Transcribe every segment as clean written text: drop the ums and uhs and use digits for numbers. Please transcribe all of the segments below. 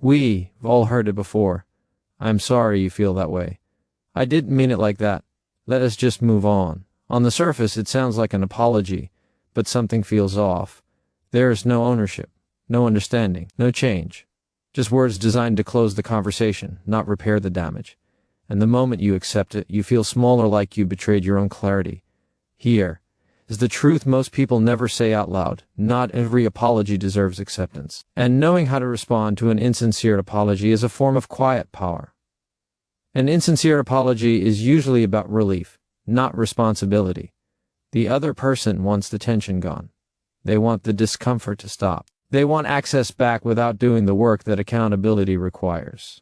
We've all heard it before. I'm sorry you feel that way. I didn't mean it like that. Let us just move on. On the surface, it sounds like an apology, but something feels off. There is no ownership, no understanding, no change. Just words designed to close the conversation, not repair the damage. And the moment you accept it, you feel small or like you betrayed your own clarity. Here is the truth most people never say out loud. Not every apology deserves acceptance. And knowing how to respond to an insincere apology is a form of quiet power. An insincere apology is usually about relief, not responsibility. The other person wants the tension gone. They want the discomfort to stop. They want access back without doing the work that accountability requires.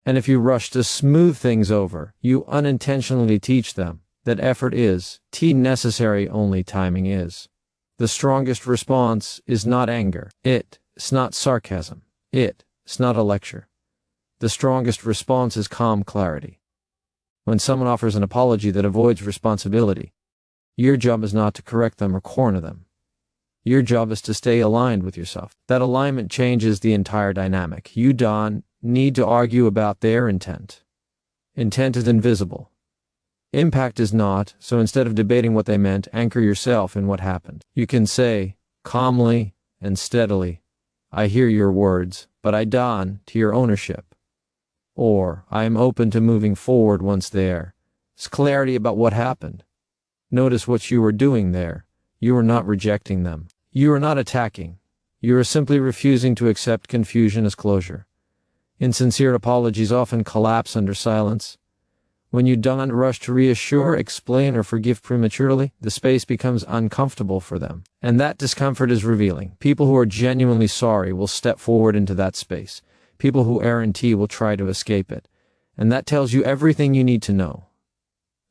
And if you rush to smooth things over, you unintentionally teach them that effort is necessary, only timing is. The strongest response is not anger. It's not sarcasm. It's not a lecture. The strongest response is calm clarity. When someone offers an apology that avoids responsibility, your job is not to correct them or corner them. Your job is to stay aligned with yourself. That alignment changes the entire dynamic. You don't need to argue about their intent. Intent is invisible. Impact is not, so instead of debating what they meant, anchor yourself in what happened. You can say, calmly and steadily, I hear your words, but I don to your ownership. Or, I am open to moving forward once there. It's clarity about what happened. Notice what you were doing there. You are not rejecting them. You are not attacking. You are simply refusing to accept confusion as closure. Insincere apologies often collapse under silence. When you don't rush to reassure, explain, or forgive prematurely, the space becomes uncomfortable for them. And that discomfort is revealing. People who are genuinely sorry will step forward into that space. People who aren't will try to escape it. And that tells you everything you need to know.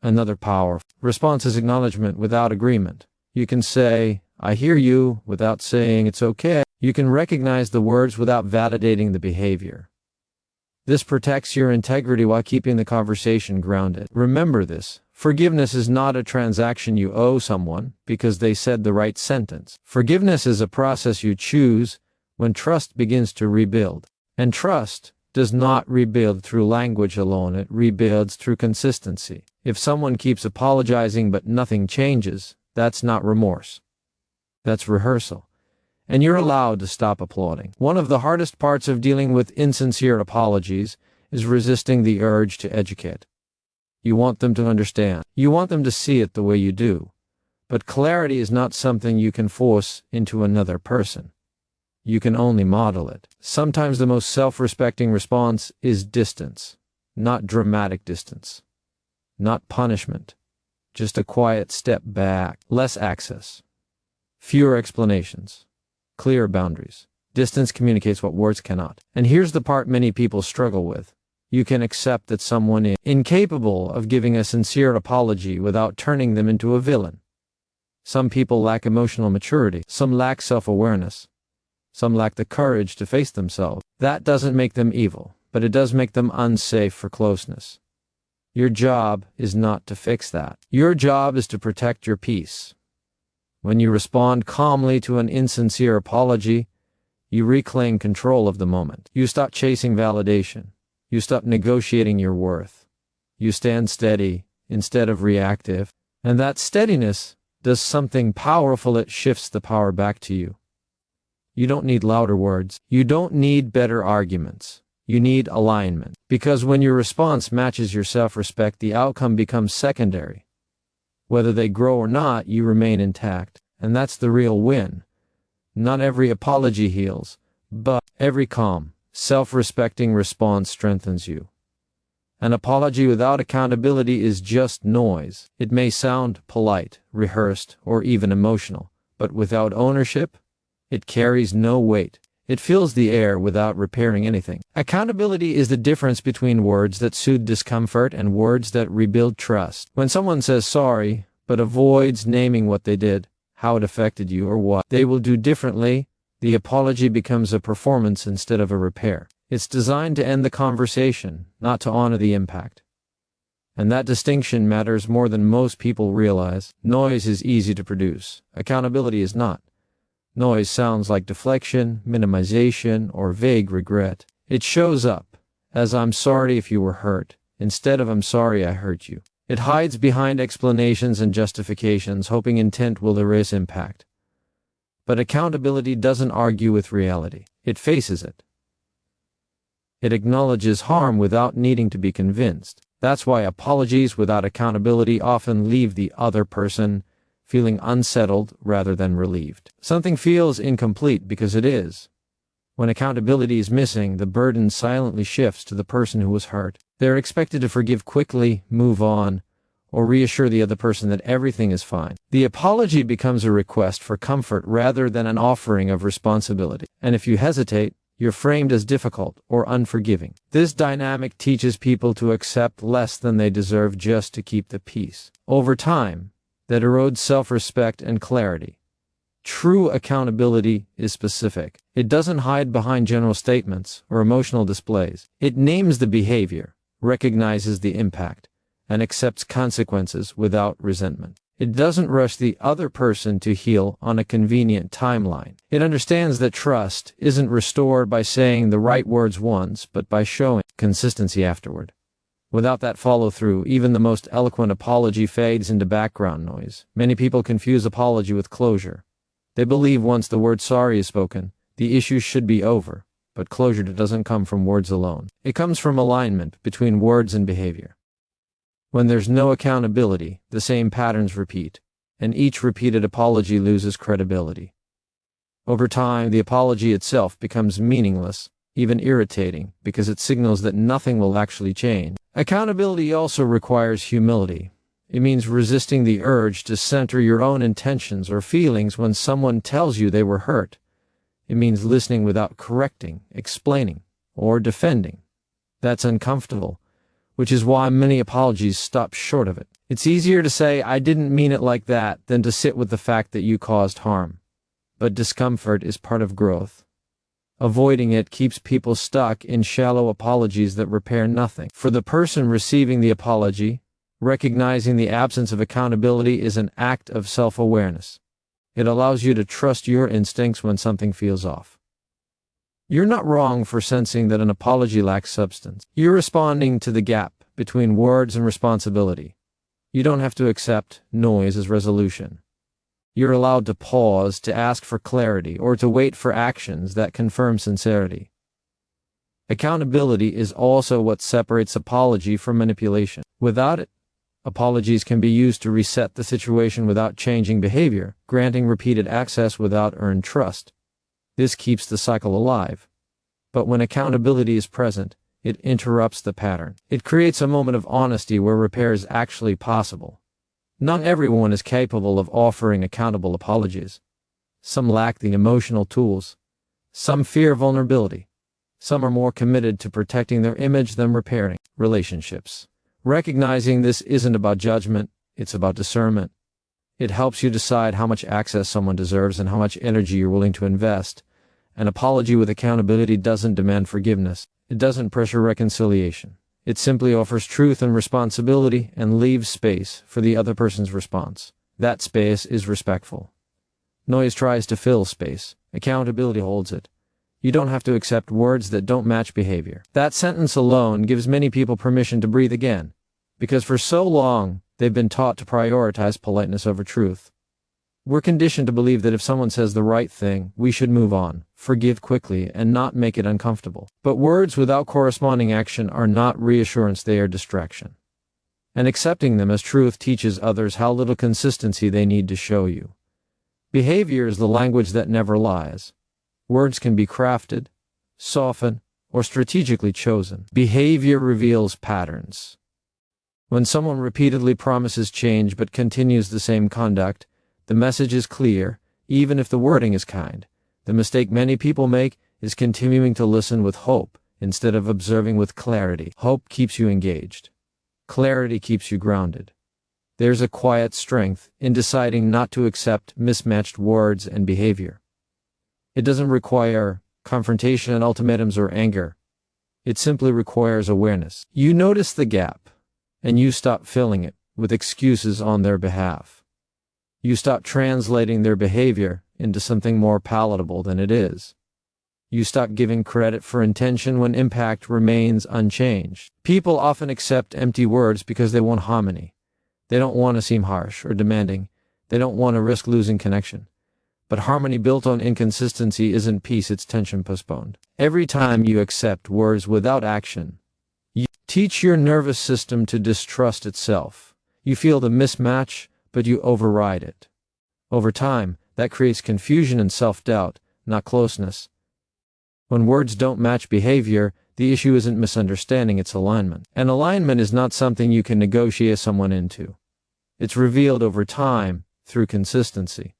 Another powerful response is acknowledgement without agreement. You can say, I hear you, without saying it's okay. You can recognize the words without validating the behavior. This protects your integrity while keeping the conversation grounded. Remember this. Forgiveness is not a transaction you owe someone because they said the right sentence. Forgiveness is a process you choose when trust begins to rebuild. And trust does not rebuild through language alone, it rebuilds through consistency. If someone keeps apologizing but nothing changes, that's not remorse. That's rehearsal. And you're allowed to stop applauding. One of the hardest parts of dealing with insincere apologies is resisting the urge to educate. You want them to understand. You want them to see it the way you do. But clarity is not something you can force into another person. You can only model it. Sometimes the most self-respecting response is distance, not dramatic distance, not punishment, just a quiet step back, less access, fewer explanations, clear boundaries. Distance communicates what words cannot. And here's the part many people struggle with. You can accept that someone is incapable of giving a sincere apology without turning them into a villain. Some people lack emotional maturity. Some lack self-awareness. Some lack the courage to face themselves. That doesn't make them evil, but it does make them unsafe for closeness. Your job is not to fix that. Your job is to protect your peace. When you respond calmly to an insincere apology, you reclaim control of the moment. You stop chasing validation. You stop negotiating your worth. You stand steady instead of reactive. And that steadiness does something powerful. It shifts the power back to you. You don't need louder words. You don't need better arguments. You need alignment. Because when your response matches your self-respect, the outcome becomes secondary. Whether they grow or not, you remain intact. And that's the real win. Not every apology heals, but every calm, self-respecting response strengthens you. An apology without accountability is just noise. It may sound polite, rehearsed, or even emotional, but without ownership, it carries no weight. It fills the air without repairing anything. Accountability is the difference between words that soothe discomfort and words that rebuild trust. When someone says sorry, but avoids naming what they did, how it affected you, or what they will do differently, the apology becomes a performance instead of a repair. It's designed to end the conversation, not to honor the impact. And that distinction matters more than most people realize. Noise is easy to produce. Accountability is not. Noise sounds like deflection, minimization, or vague regret. It shows up as "I'm sorry if you were hurt" instead of "I'm sorry I hurt you." It hides behind explanations and justifications, hoping intent will erase impact. But accountability doesn't argue with reality. It faces it. It acknowledges harm without needing to be convinced. That's why apologies without accountability often leave the other person feeling unsettled rather than relieved. Something feels incomplete because it is. When accountability is missing, the burden silently shifts to the person who was hurt. They're expected to forgive quickly, move on, or reassure the other person that everything is fine. The apology becomes a request for comfort rather than an offering of responsibility. And if you hesitate, you're framed as difficult or unforgiving. This dynamic teaches people to accept less than they deserve just to keep the peace. Over time, that erodes self-respect and clarity. True accountability is specific. It doesn't hide behind general statements or emotional displays. It names the behavior, recognizes the impact, and accepts consequences without resentment. It doesn't rush the other person to heal on a convenient timeline. It understands that trust isn't restored by saying the right words once, but by showing consistency afterward. Without that follow-through, even the most eloquent apology fades into background noise. Many people confuse apology with closure. They believe once the word sorry is spoken, the issue should be over. But closure doesn't come from words alone. It comes from alignment between words and behavior. When there's no accountability, the same patterns repeat, and each repeated apology loses credibility. Over time, the apology itself becomes meaningless, even irritating, because it signals that nothing will actually change. Accountability also requires humility. It means resisting the urge to center your own intentions or feelings when someone tells you they were hurt. It means listening without correcting, explaining, or defending. That's uncomfortable, which is why many apologies stop short of it. It's easier to say, "I didn't mean it like that," than to sit with the fact that you caused harm. But discomfort is part of growth. Avoiding it keeps people stuck in shallow apologies that repair nothing. For the person receiving the apology, recognizing the absence of accountability is an act of self-awareness. It allows you to trust your instincts when something feels off. You're not wrong for sensing that an apology lacks substance. You're responding to the gap between words and responsibility. You don't have to accept noise as resolution. You're allowed to pause, to ask for clarity, or to wait for actions that confirm sincerity. Accountability is also what separates apology from manipulation. Without it, apologies can be used to reset the situation without changing behavior, granting repeated access without earned trust. This keeps the cycle alive. But when accountability is present, it interrupts the pattern. It creates a moment of honesty where repair is actually possible. Not everyone is capable of offering accountable apologies. Some lack the emotional tools. Some fear vulnerability. Some are more committed to protecting their image than repairing relationships. Recognizing this isn't about judgment, it's about discernment. It helps you decide how much access someone deserves and how much energy you're willing to invest. An apology with accountability doesn't demand forgiveness. It doesn't pressure reconciliation. It simply offers truth and responsibility and leaves space for the other person's response. That space is respectful. Noise tries to fill space. Accountability holds it. You don't have to accept words that don't match behavior. That sentence alone gives many people permission to breathe again, because for so long, they've been taught to prioritize politeness over truth. We're conditioned to believe that if someone says the right thing, we should move on, forgive quickly, and not make it uncomfortable. But words without corresponding action are not reassurance, they are distraction. And accepting them as truth teaches others how little consistency they need to show you. Behavior is the language that never lies. Words can be crafted, softened, or strategically chosen. Behavior reveals patterns. When someone repeatedly promises change but continues the same conduct, the message is clear, even if the wording is kind. The mistake many people make is continuing to listen with hope instead of observing with clarity. Hope keeps you engaged. Clarity keeps you grounded. There's a quiet strength in deciding not to accept mismatched words and behavior. It doesn't require confrontation, ultimatums, or anger. It simply requires awareness. You notice the gap, and you stop filling it with excuses on their behalf. You stop translating their behavior into something more palatable than it is. You stop giving credit for intention when impact remains unchanged. People often accept empty words because they want harmony. They don't want to seem harsh or demanding. They don't want to risk losing connection. But harmony built on inconsistency isn't peace, it's tension postponed. Every time you accept words without action, you teach your nervous system to distrust itself. You feel the mismatch, but you override it. Over time, that creates confusion and self-doubt, not closeness. When words don't match behavior, the issue isn't misunderstanding, it's alignment. And alignment is not something you can negotiate someone into. It's revealed over time, through consistency.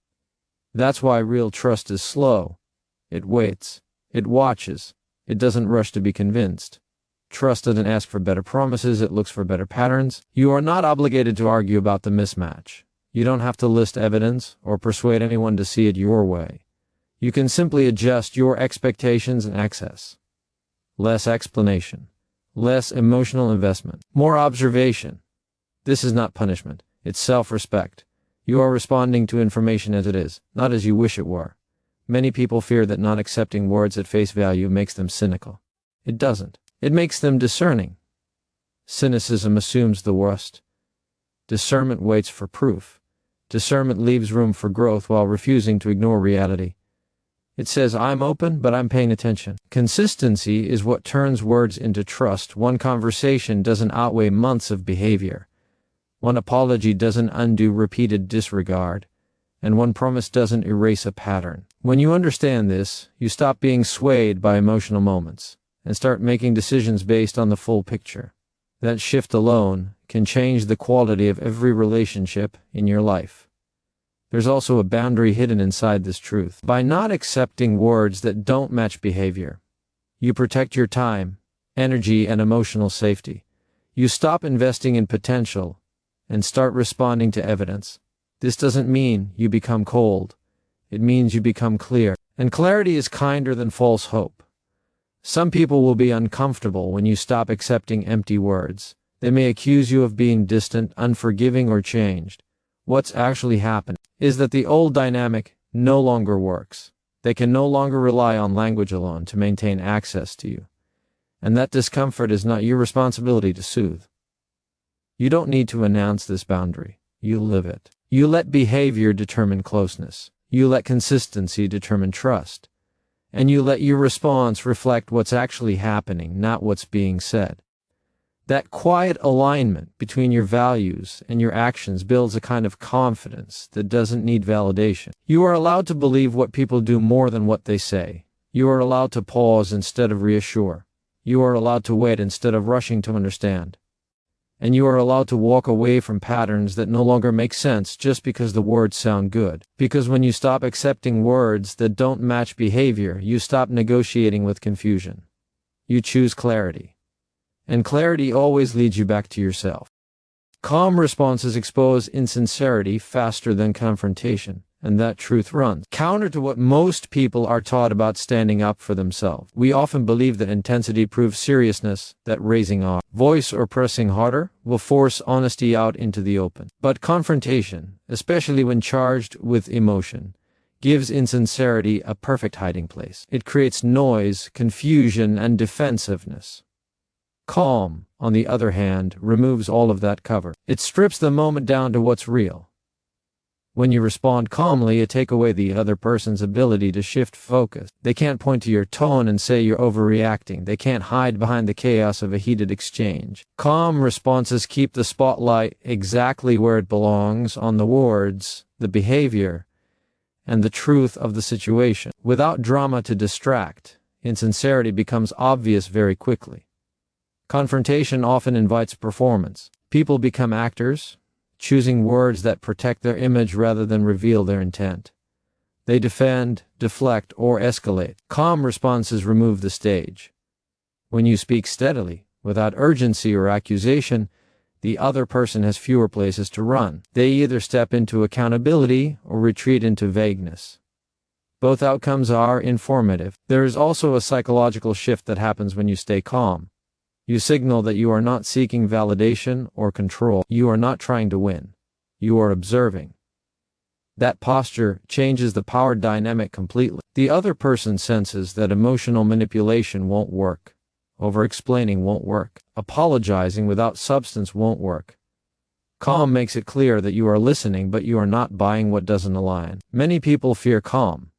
That's why real trust is slow. It waits. It watches. It doesn't rush to be convinced. Trust doesn't ask for better promises, it looks for better patterns. You are not obligated to argue about the mismatch. You don't have to list evidence or persuade anyone to see it your way. You can simply adjust your expectations and access. Less explanation. Less emotional investment. More observation. This is not punishment. It's self-respect. You are responding to information as it is, not as you wish it were. Many people fear that not accepting words at face value makes them cynical. It doesn't. It makes them discerning. Cynicism assumes the worst. Discernment waits for proof. Discernment leaves room for growth while refusing to ignore reality. It says, I'm open, but I'm paying attention. Consistency is what turns words into trust. One conversation doesn't outweigh months of behavior. One apology doesn't undo repeated disregard. And one promise doesn't erase a pattern. When you understand this, you stop being swayed by emotional moments and start making decisions based on the full picture. That shift alone can change the quality of every relationship in your life. There's also a boundary hidden inside this truth. By not accepting words that don't match behavior, you protect your time, energy, and emotional safety. You stop investing in potential and start responding to evidence. This doesn't mean you become cold. It means you become clear. And clarity is kinder than false hope. Some people will be uncomfortable when you stop accepting empty words. They may accuse you of being distant, unforgiving, or changed. What's actually happened is that the old dynamic no longer works. They can no longer rely on language alone to maintain access to you. And that discomfort is not your responsibility to soothe. You don't need to announce this boundary. You live it. You let behavior determine closeness. You let consistency determine trust. And you let your response reflect what's actually happening, not what's being said. That quiet alignment between your values and your actions builds a kind of confidence that doesn't need validation. You are allowed to believe what people do more than what they say. You are allowed to pause instead of reassure. You are allowed to wait instead of rushing to understand. And you are allowed to walk away from patterns that no longer make sense just because the words sound good. Because when you stop accepting words that don't match behavior, you stop negotiating with confusion. You choose clarity. And clarity always leads you back to yourself. Calm responses expose insincerity faster than confrontation, and that truth runs counter to what most people are taught about standing up for themselves. We often believe that intensity proves seriousness, that raising our voice or pressing harder will force honesty out into the open. But confrontation, especially when charged with emotion, gives insincerity a perfect hiding place. It creates noise, confusion, and defensiveness. Calm, on the other hand, removes all of that cover. It strips the moment down to what's real. When you respond calmly, you take away the other person's ability to shift focus. They can't point to your tone and say you're overreacting. They can't hide behind the chaos of a heated exchange. Calm responses keep the spotlight exactly where it belongs, on the words, the behavior, and the truth of the situation. Without drama to distract, insincerity becomes obvious very quickly. Confrontation often invites performance. People become actors, choosing words that protect their image rather than reveal their intent. They defend, deflect, or escalate. Calm responses remove the stage. When you speak steadily, without urgency or accusation, the other person has fewer places to run. They either step into accountability or retreat into vagueness. Both outcomes are informative. There is also a psychological shift that happens when you stay calm. You signal that you are not seeking validation or control. You are not trying to win. You are observing. That posture changes the power dynamic completely. The other person senses that emotional manipulation won't work. Over-explaining won't work. Apologizing without substance won't work. Calm makes it clear that you are listening, but you are not buying what doesn't align. Many people fear calm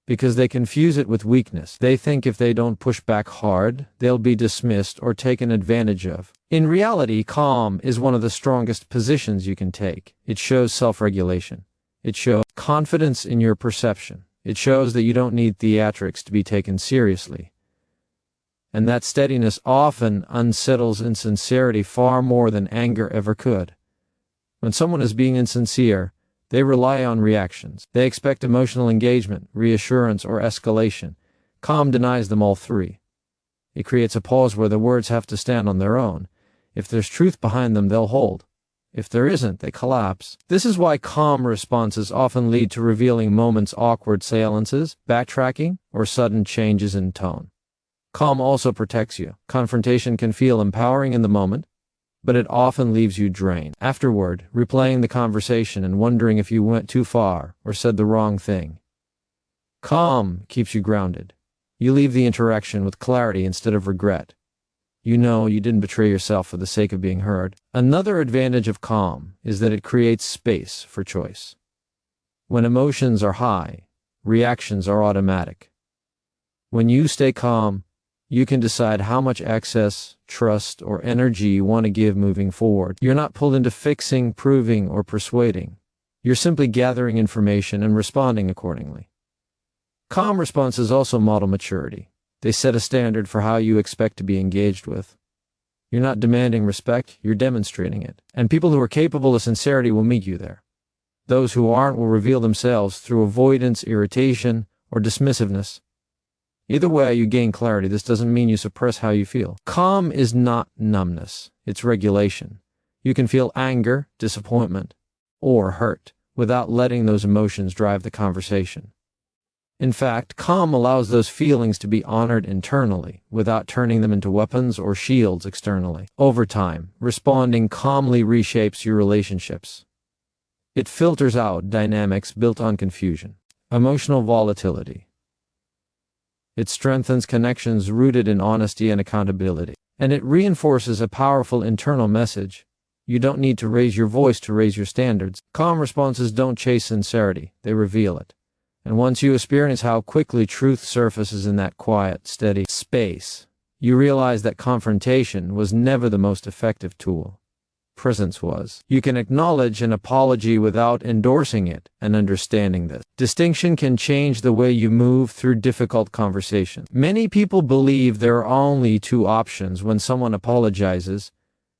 because they confuse it with weakness. They think if they don't push back hard, they'll be dismissed or taken advantage of. In reality, calm is one of the strongest positions you can take. It shows self-regulation. It shows confidence in your perception. It shows that you don't need theatrics to be taken seriously. And that steadiness often unsettles insincerity far more than anger ever could. When someone is being insincere, they rely on reactions. They expect emotional engagement, reassurance, or escalation. Calm denies them all three. It creates a pause where the words have to stand on their own. If there's truth behind them, they'll hold. If there isn't, they collapse. This is why calm responses often lead to revealing moments, awkward silences, backtracking, or sudden changes in tone. Calm also protects you. Confrontation can feel empowering in the moment, but it often leaves you drained. Afterward, replaying the conversation and wondering if you went too far or said the wrong thing. Calm keeps you grounded. You leave the interaction with clarity instead of regret. You know you didn't betray yourself for the sake of being heard. Another advantage of calm is that it creates space for choice. When emotions are high, reactions are automatic. When you stay calm, you can decide how much access, trust, or energy you want to give moving forward. You're not pulled into fixing, proving, or persuading. You're simply gathering information and responding accordingly. Calm responses also model maturity. They set a standard for how you expect to be engaged with. You're not demanding respect, you're demonstrating it. And people who are capable of sincerity will meet you there. Those who aren't will reveal themselves through avoidance, irritation, or dismissiveness. Either way, you gain clarity. This doesn't mean you suppress how you feel. Calm is not numbness, it's regulation. You can feel anger, disappointment, or hurt without letting those emotions drive the conversation. In fact, calm allows those feelings to be honored internally without turning them into weapons or shields externally. Over time, responding calmly reshapes your relationships. It filters out dynamics built on confusion. Emotional volatility. It strengthens connections rooted in honesty and accountability. And it reinforces a powerful internal message. You don't need to raise your voice to raise your standards. Calm responses don't chase sincerity, they reveal it. And once you experience how quickly truth surfaces in that quiet, steady space, you realize that confrontation was never the most effective tool. Presence was. You can acknowledge an apology without endorsing it, and understanding this distinction can change the way you move through difficult conversations. Many people believe there are only two options when someone apologizes: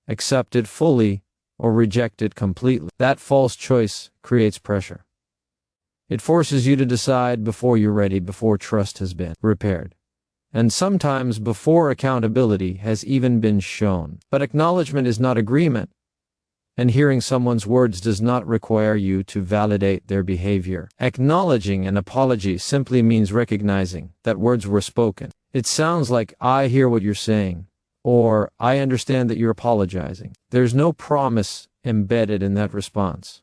accept it fully or reject it completely. That false choice creates pressure. It forces you to decide before you're ready, before trust has been repaired, and sometimes before accountability has even been shown. But acknowledgement is not agreement. And hearing someone's words does not require you to validate their behavior. Acknowledging an apology simply means recognizing that words were spoken. It sounds like, "I hear what you're saying," or "I understand that you're apologizing." There's no promise embedded in that response.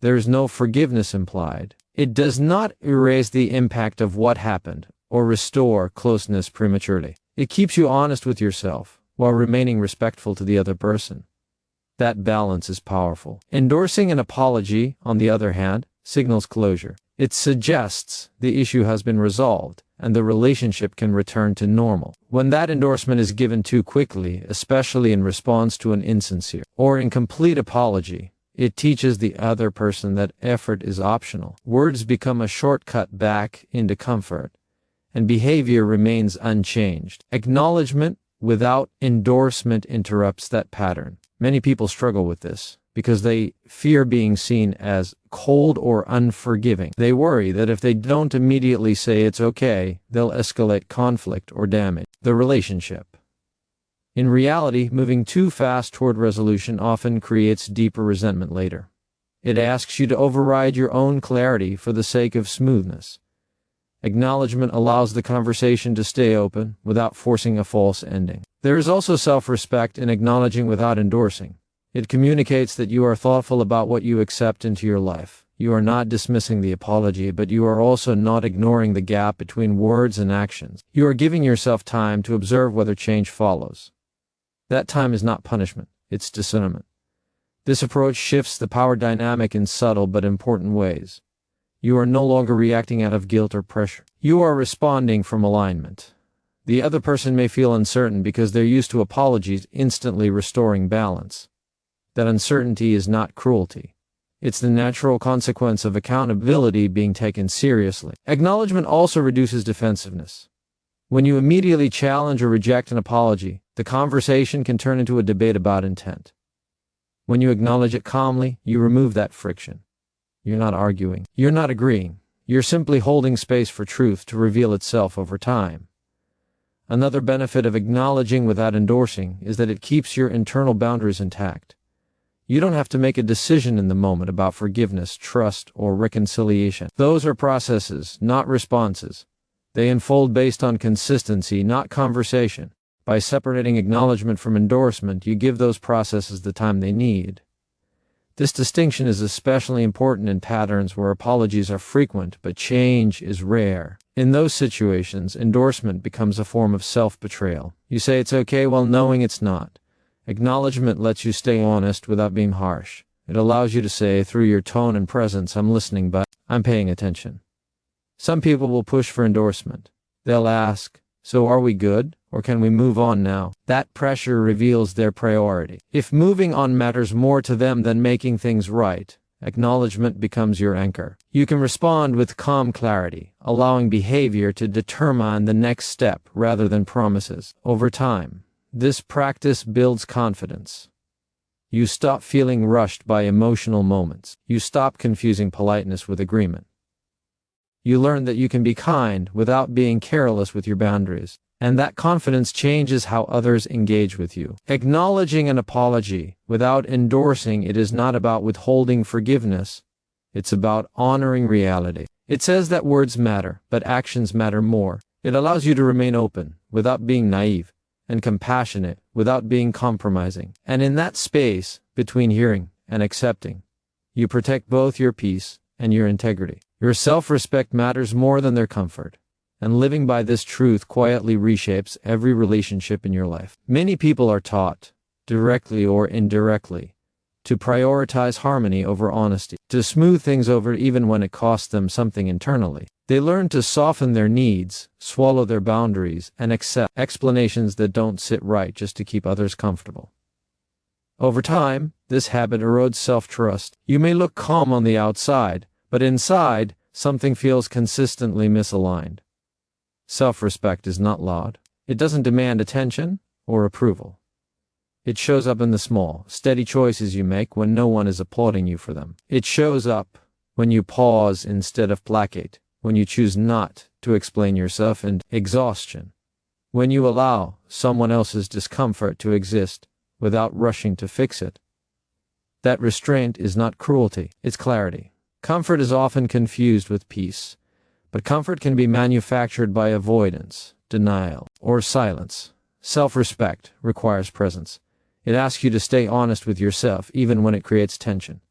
There's no forgiveness implied. It does not erase the impact of what happened or restore closeness prematurely. It keeps you honest with yourself while remaining respectful to the other person. That balance is powerful. Endorsing an apology, on the other hand, signals closure. It suggests the issue has been resolved and the relationship can return to normal. When that endorsement is given too quickly, especially in response to an insincere or incomplete apology, it teaches the other person that effort is optional. Words become a shortcut back into comfort, and behavior remains unchanged. Acknowledgement without endorsement interrupts that pattern. Many people struggle with this because they fear being seen as cold or unforgiving. They worry that if they don't immediately say it's okay, they'll escalate conflict or damage the relationship. In reality, moving too fast toward resolution often creates deeper resentment later. It asks you to override your own clarity for the sake of smoothness. Acknowledgement allows the conversation to stay open without forcing a false ending. There is also self-respect in acknowledging without endorsing. It communicates that you are thoughtful about what you accept into your life. You are not dismissing the apology, but you are also not ignoring the gap between words and actions. You are giving yourself time to observe whether change follows. That time is not punishment, it's discernment. This approach shifts the power dynamic in subtle but important ways. You are no longer reacting out of guilt or pressure. You are responding from alignment. The other person may feel uncertain because they're used to apologies instantly restoring balance. That uncertainty is not cruelty. It's the natural consequence of accountability being taken seriously. Acknowledgement also reduces defensiveness. When you immediately challenge or reject an apology, the conversation can turn into a debate about intent. When you acknowledge it calmly, you remove that friction. You're not arguing. You're not agreeing. You're simply holding space for truth to reveal itself over time. Another benefit of acknowledging without endorsing is that it keeps your internal boundaries intact. You don't have to make a decision in the moment about forgiveness, trust, or reconciliation. Those are processes, not responses. They unfold based on consistency, not conversation. By separating acknowledgement from endorsement, you give those processes the time they need. This distinction is especially important in patterns where apologies are frequent but change is rare. In those situations, endorsement becomes a form of self-betrayal. You say it's okay while knowing it's not. Acknowledgement lets you stay honest without being harsh. It allows you to say, through your tone and presence, I'm listening, but I'm paying attention. Some people will push for endorsement. They'll ask, so are we good, or can we move on now? That pressure reveals their priority. If moving on matters more to them than making things right, acknowledgement becomes your anchor. You can respond with calm clarity, allowing behavior to determine the next step rather than promises. Over time, this practice builds confidence. You stop feeling rushed by emotional moments. You stop confusing politeness with agreement. You learn that you can be kind without being careless with your boundaries, and that confidence changes how others engage with you. Acknowledging an apology without endorsing it is not about withholding forgiveness. It's about honoring reality. It says that words matter, but actions matter more. It allows you to remain open without being naive, and compassionate without being compromising. And in that space between hearing and accepting, you protect both your peace and your integrity. Your self-respect matters more than their comfort, and living by this truth quietly reshapes every relationship in your life. Many people are taught, directly or indirectly, to prioritize harmony over honesty, to smooth things over even when it costs them something internally. They learn to soften their needs, swallow their boundaries, and accept explanations that don't sit right just to keep others comfortable. Over time, this habit erodes self-trust. You may look calm on the outside, but inside, something feels consistently misaligned. Self-respect is not loud. It doesn't demand attention or approval. It shows up in the small, steady choices you make when no one is applauding you for them. It shows up when you pause instead of placate, when you choose not to explain yourself, and exhaustion, when you allow someone else's discomfort to exist without rushing to fix it. That restraint is not cruelty, it's clarity. Comfort is often confused with peace, but comfort can be manufactured by avoidance, denial, or silence. Self-respect requires presence. It asks you to stay honest with yourself even when it creates tension.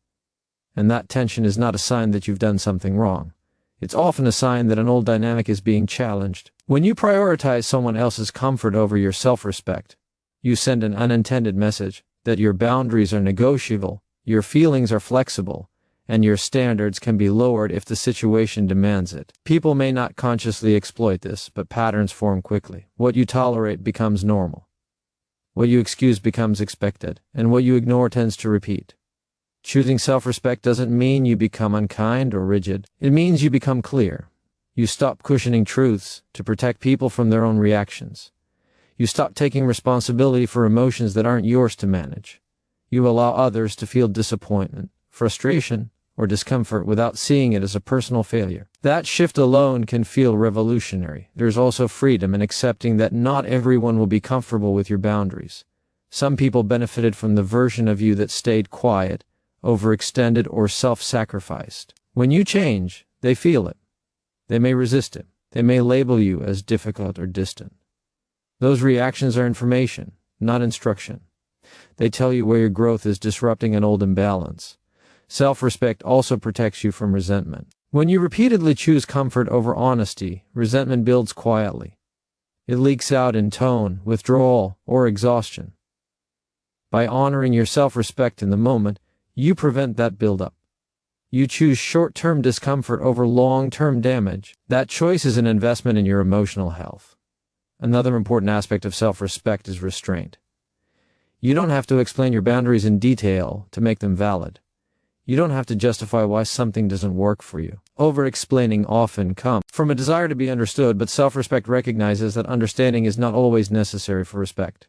And that tension is not a sign that you've done something wrong. It's often a sign that an old dynamic is being challenged. When you prioritize someone else's comfort over your self-respect, you send an unintended message that your boundaries are negotiable, your feelings are flexible, and your standards can be lowered if the situation demands it. People may not consciously exploit this, but patterns form quickly. What you tolerate becomes normal. What you excuse becomes expected, and what you ignore tends to repeat. Choosing self-respect doesn't mean you become unkind or rigid. It means you become clear. You stop cushioning truths to protect people from their own reactions. You stop taking responsibility for emotions that aren't yours to manage. You allow others to feel disappointment, frustration, or discomfort without seeing it as a personal failure. That shift alone can feel revolutionary. There's also freedom in accepting that not everyone will be comfortable with your boundaries. Some people benefited from the version of you that stayed quiet, overextended, or self-sacrificed. When you change, they feel it. They may resist it. They may label you as difficult or distant. Those reactions are information, not instruction. They tell you where your growth is disrupting an old imbalance. Self-respect also protects you from resentment. When you repeatedly choose comfort over honesty, resentment builds quietly. It leaks out in tone, withdrawal, or exhaustion. By honoring your self-respect in the moment, you prevent that buildup. You choose short-term discomfort over long-term damage. That choice is an investment in your emotional health. Another important aspect of self-respect is restraint. You don't have to explain your boundaries in detail to make them valid. You don't have to justify why something doesn't work for you. Over-explaining often comes from a desire to be understood, but self-respect recognizes that understanding is not always necessary for respect.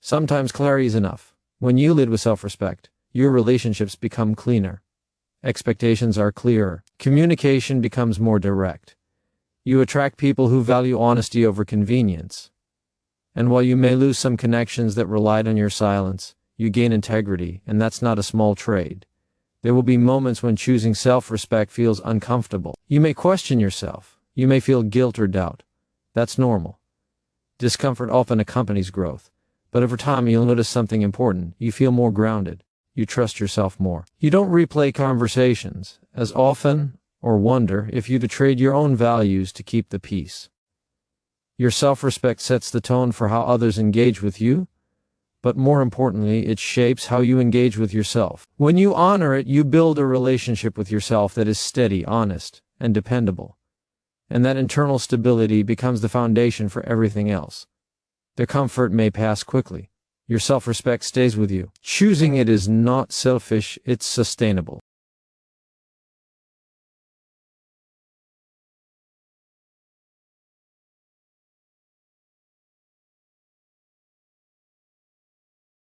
Sometimes clarity is enough. When you lead with self-respect, your relationships become cleaner. Expectations are clearer. Communication becomes more direct. You attract people who value honesty over convenience. And while you may lose some connections that relied on your silence, you gain integrity, and that's not a small trade. There will be moments when choosing self-respect feels uncomfortable. You may question yourself. You may feel guilt or doubt. That's normal. Discomfort often accompanies growth. But over time, you'll notice something important. You feel more grounded. You trust yourself more. You don't replay conversations as often or wonder if you betrayed your own values to keep the peace. Your self-respect sets the tone for how others engage with you, but more importantly, it shapes how you engage with yourself. When you honor it, you build a relationship with yourself that is steady, honest, and dependable. And that internal stability becomes the foundation for everything else. The comfort may pass quickly. Your self-respect stays with you. Choosing it is not selfish, it's sustainable.